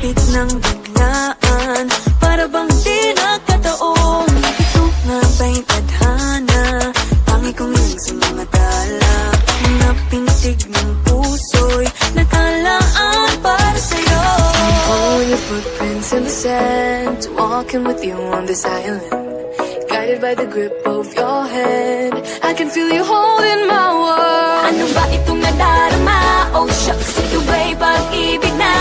Lumapit ng biglaan, para bang di nagkataon. Ito nga ba'y tadhana, tangi kong lang sa mga tala. Napintig ng puso'y nakalaan para sa'yo. Follow your footprints in the sand, walking with you on this island, guided by the grip of your hand. I can feel you holding my world. Ano ba itong nadarama? Oh shucks, ito ba'y pag-ibig na?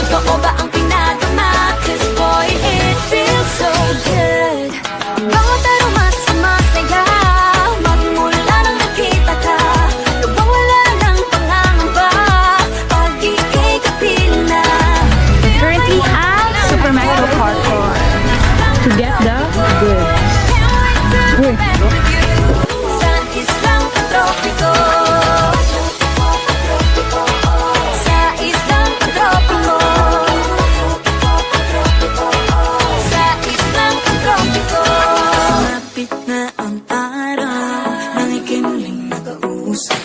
Totoo ba ang pinagama? Cause boy, it feels so good. Bawat araw mas masaya, magmula nang nakita ka. Nawawala ng pangangamba, pag ika'y kapiling na. Currently at Super Metro Hardcore to get the good. Sa islang tropiko, sa islang tropiko, sa islang tropiko. Sumapit na ang araw, nang ika'y muling nakausap.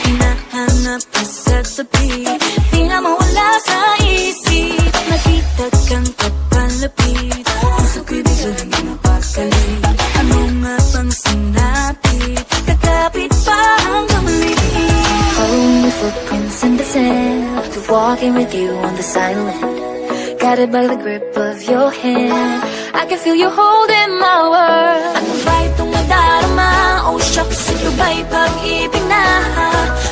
Hinahanap ka sa tabi, di na mawala sa isip. Nakita kang kapalapit, puso ko'y biglang napakalit. Ano nga bang sinapit, kakapit pa hanggang muli. Following your footprints in the sand, to walking with you on this island, guided by the grip of your hand. I can feel you holding my world. Ano ba itong nadarama? Oh shucks, ito ba'y pag-ibig na?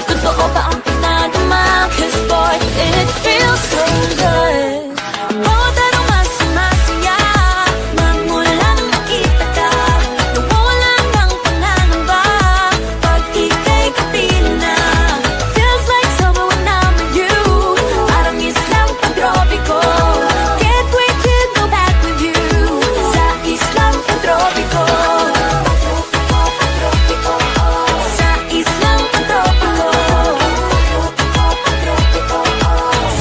Totoo ba ang pinagama? Cause boy, it feels so good. Bawat araw mas masaya, magmula nang nakita ka. Nawawala ng pangangamba, pag ika'y kapiling na. Feels like summer when I'm with you, parang islang pagtropiko. Can't wait to go back with you, sa islang pagtropiko. Sa islang pagtropiko,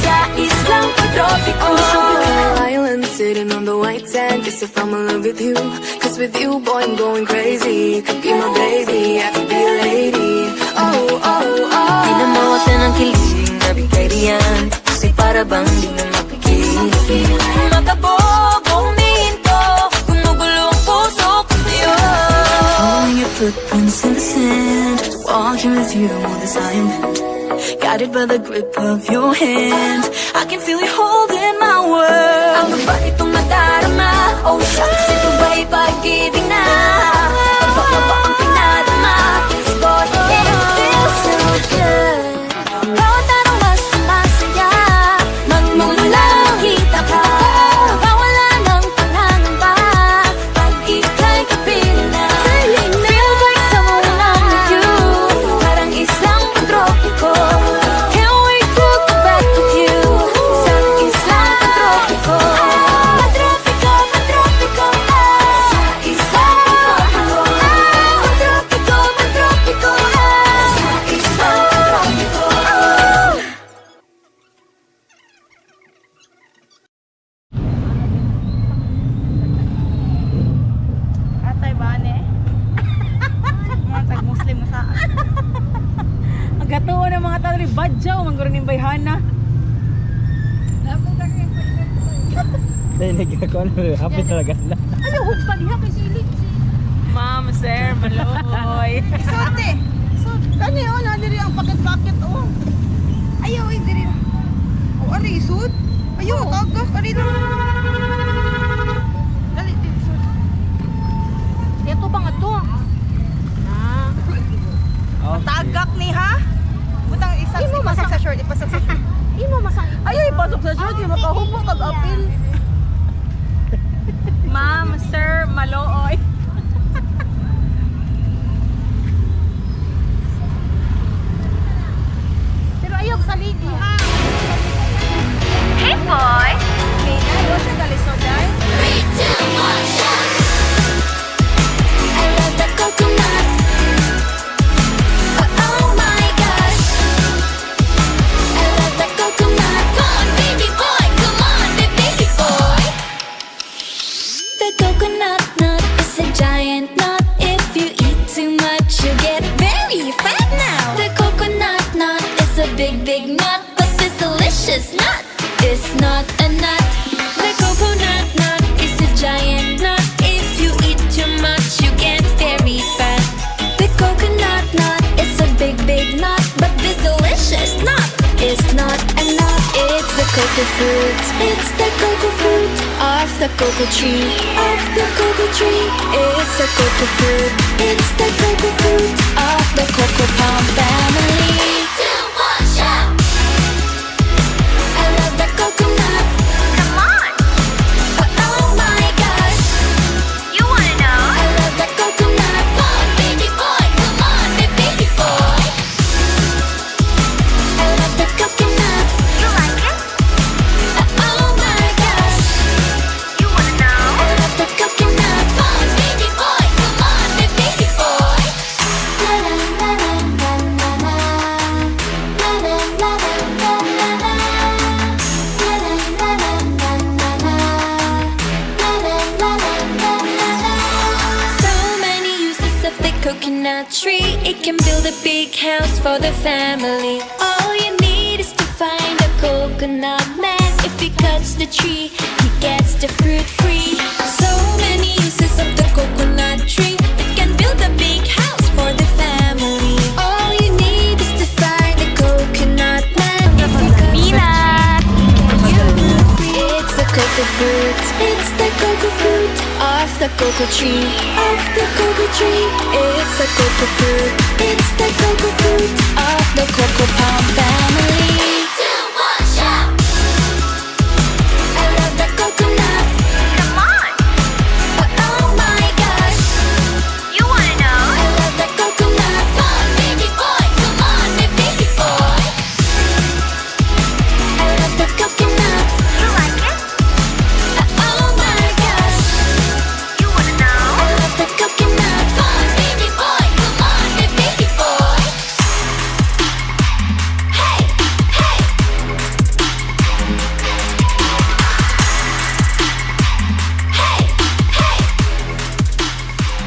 sa islang pagtropiko. Island sitting on the white sand, guess if I'm in love with you, cause with you boy I'm going crazy. You could be my baby, I could be a lady. Oh, oh, oh. Di na mawata ng kilig, nabigay riyan, kasi para bang di na mapigil. Makabog, huminto, gumugulo ang puso ko sa'yo. Following your footprints in the sand, walking with you on this island, guided by the grip of your hand. I can feel you holding my world. Ano ba itong nadarama? Oh shucks, ito ba'y pag-ibig na? Baka ba ang pinadama? Cause boy, it feels so good. Bawat araw mas masaya, magmula nakita ka. Nawawala ng pangangamba, pag ika'y kapiling na. Feels like summer when I'm with you, parang islang pagtropiko. Can't wait to go back with you, sa islang pagtropiko. Pagtropiko, pagtropiko, sa islang pagtropiko. Pagtropiko, pagtropiko, sa islang pagtropiko. Atay ba ne? Mga tag-Muslim na saan. Ang gatuon ng mga tao rin, badyaw, manggurin yung bayhana. Dahil nagkakawa na hapit talaga sila. Ano, hugpa diha kay silig. Ma'am, sir, maloy. Sote. Kani oh, nadiri ang paket-paket oh. Ayaw ay diri. Oh, ari sud. Ayaw tagas ari na. Dali diri sud. Ito bang ato? Tagak ni ha. Butang isa ipasok sa short, ipasok sa short. Imo masang Ayaw ipasok sa short, di makahubo kag apil. Ma'am, sir, malooy. Pero ayok sa ligi ha. Hey boy! Okay na, do siya gali so dai. 3, 2, 1, shot! I love the coconut. Oh my gosh! I love the coconut. Come on, baby boy! Come on, baby boy! The coconut nut. cocoa fruit. It's the cocoa fruit of the cocoa tree. Of the cocoa tree. It's the cocoa fruit. It's the cocoa fruit of the cocoa palm family. 2, 1, shout! I love the coconut. Come on! Oh my gosh! You wanna know? I love the coconut. Come on, baby boy. Come on, baby boy. I love the coconut. You like it? Oh my gosh! You wanna know? I love the coconut. Come on, baby boy. Come on, baby boy. La la la la la la la. La la la la la la la. La la la la la la la. La la la la la la la. So many uses of the coconut tree. It can build a big house for the family. All you need is to find a coconut man. If he cuts the tree, he gets the fruit free. So many uses of the coconut tree. It can build a big house for the family. All you need is to find a coconut man. If he cuts the tree, it's the cocoa fruit. It's the cocoa fruit of the cocoa tree. Of the cocoa tree. It's the cocoa fruit. It's the cocoa fruit of the cocoa palm family. 2, 1, shout! I love the coconut. Come on! Oh my gosh! You wanna know? I love the coconut. Come on, baby boy. Come on, baby boy. I love the coconut. You like it? Oh my gosh! You wanna know? I love the coconut. Come on, baby boy. Come on, baby boy. Hey, hey. Hey, hey.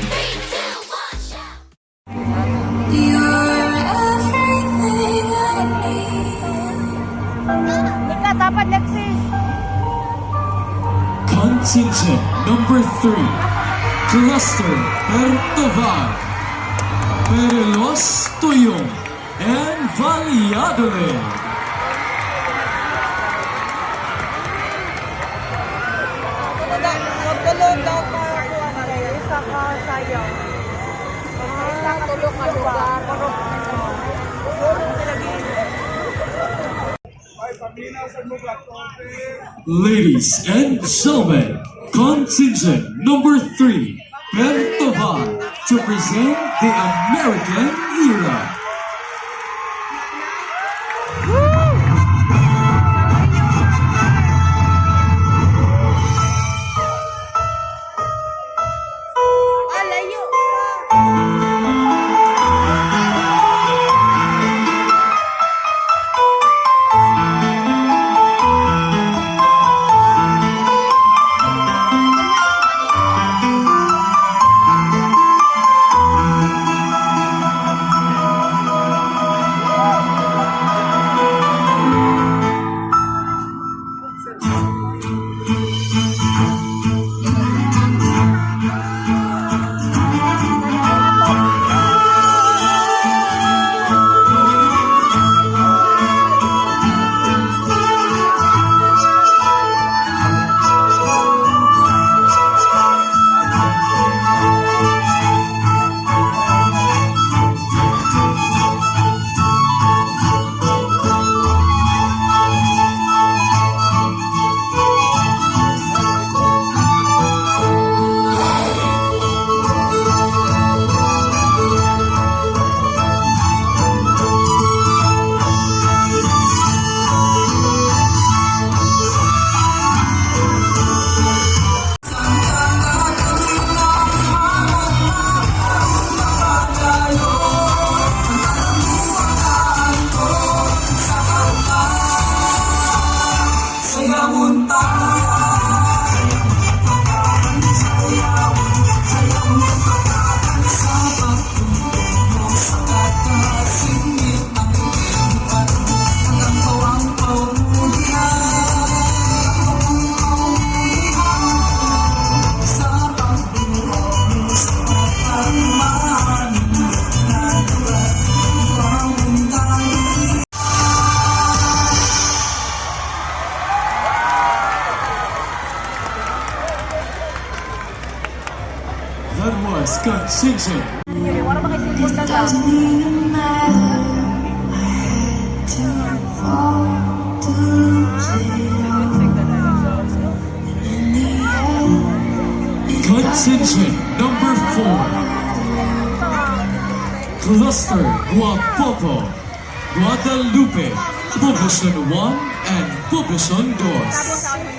3, 2, 1, shout! You're everything I need. Nika, dapat Lexis. Contingent number 3, Cluster Pertovar, Perelos Tuyong, and Valladolid. Magdalon daw para ko ang area. Isa ka sayang. Isa ka tulog ka lugar. Ladies and gentlemen, contingent number 3, Pertovar, to present the American era. Alayo. Contingent Wala ba kayo simple na lang? Contingent number 4. Cluster Guapopo, Guadalupe, Poblacion 1 and Poblacion 2.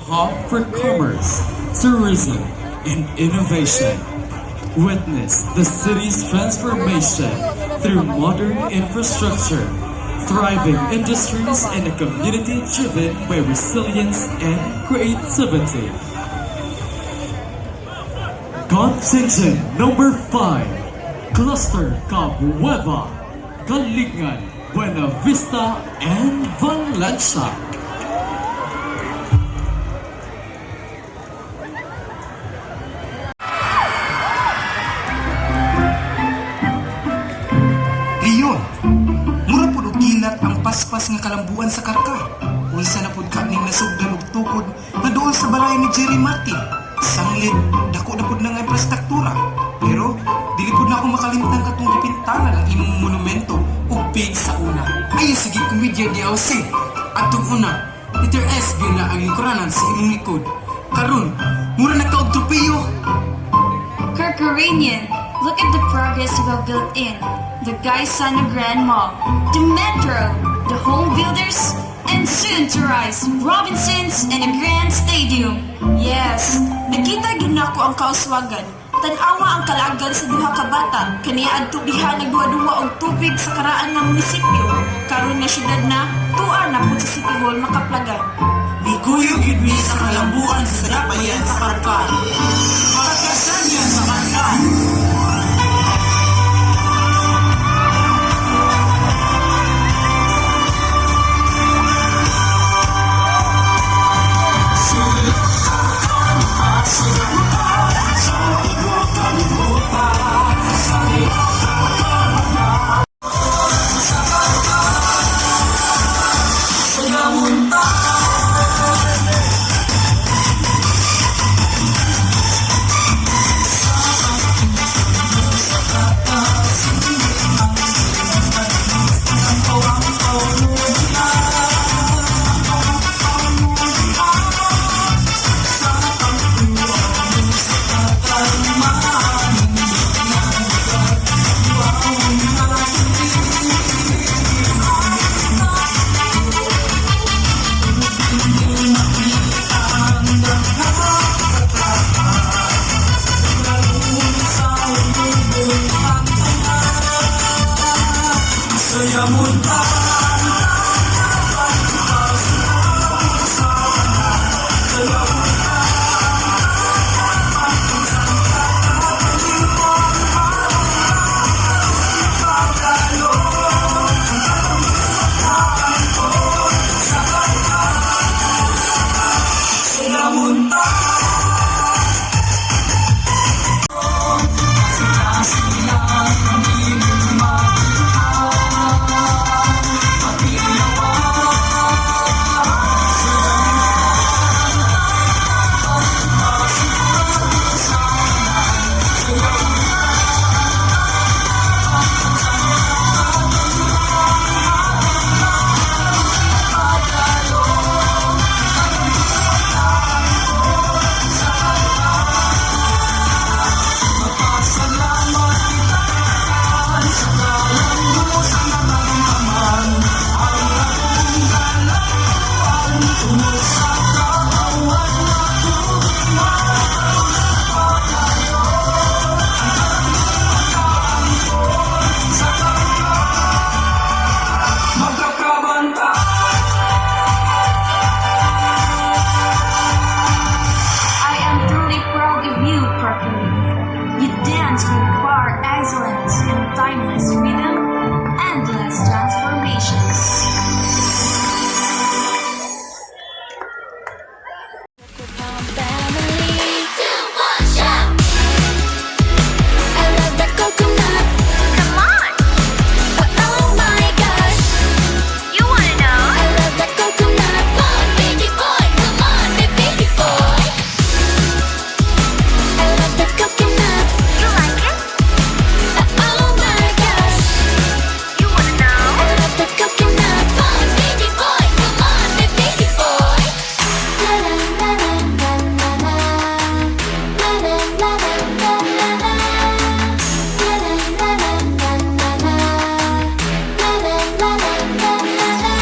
Hub for commerce, tourism, and innovation. Witness the city's transformation through modern infrastructure, thriving industries, and a community driven by resilience and creativity. Contingent number 5, Cluster Cabueva, Galingan, Buena Vista, and Valencia. Iyon, mura po gilat ang paspas nga kalambuan sa karka. Unsa na pud kaning nasugdan og tukod nga duol sa balay ni Jerry Martin Sanglit, dako na pud na nga infrastruktura. Pero, dili pud na ako makalimutan katong ipintana ng imong monumento ug big sa una. Ayo sige komedya di Jose. Atong una, Peter S. gyud na ang lingkuranan sa imong likod. Karon, mura na ka og tropeyo. Kirkoranian, look at the progress you have built in the Gaisana Grand Mall, the Metro, the Home Builders, and soon to rise, Robinsons and a Grand Stadium. Yes, nakita gid nako ang kauswagan. Tanawa ang kalagan sa duha ka bata. Kaniya adto diha nagduwa-duwa og tubig sa karaan ng munisipyo. Karon nga syudad na, tuwa na pud sa City Hall makaplagan. Liguyo gid mi sa kalambuan sa sadapayan sa Karkan. Pagkasan yan sa Karkan. I am truly proud of you, Kirkoranian. You dance with bar excellence and timeless rhythm, endless transformations. Family, 2, 1, shout! I love that coconut. Come on! Oh my gosh! You wanna know? I love that coconut. Come on, baby boy! Come on, baby boy! I love that coconut. You like it? Oh my gosh! You wanna know? I love that coconut. Come on, baby boy! Come on, baby boy! La la la la la la la. La la la la la la la. La la la la la la la. La la la la la la.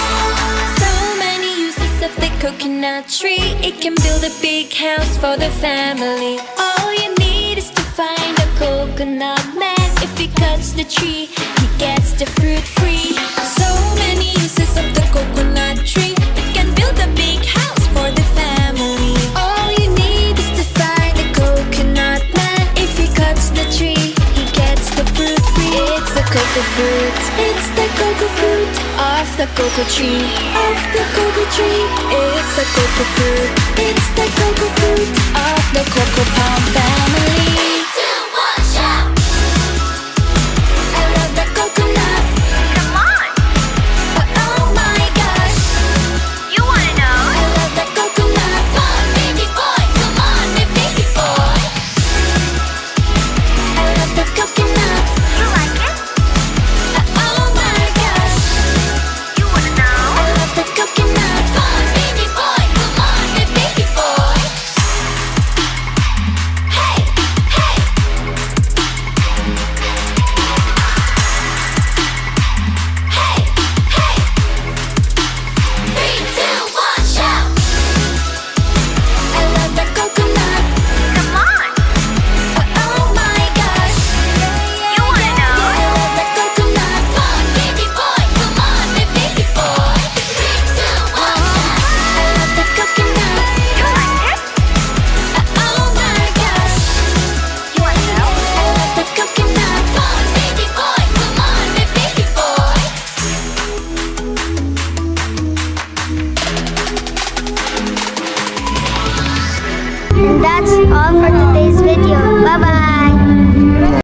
So many uses of the coconut tree. It can build a big house for the family. All you need is to find a coconut man. If he cuts the tree, he gets the fruit free. So many uses of the coconut tree. It can build a big house for the family. All you need is to find a coconut man. If he cuts the tree, he gets the fruit free. It's the cocoa fruit. It's the cocoa fruit of the cocoa tree. Of the cocoa tree. It's the cocoa fruit. It's the cocoa fruit of the cocoa palm family.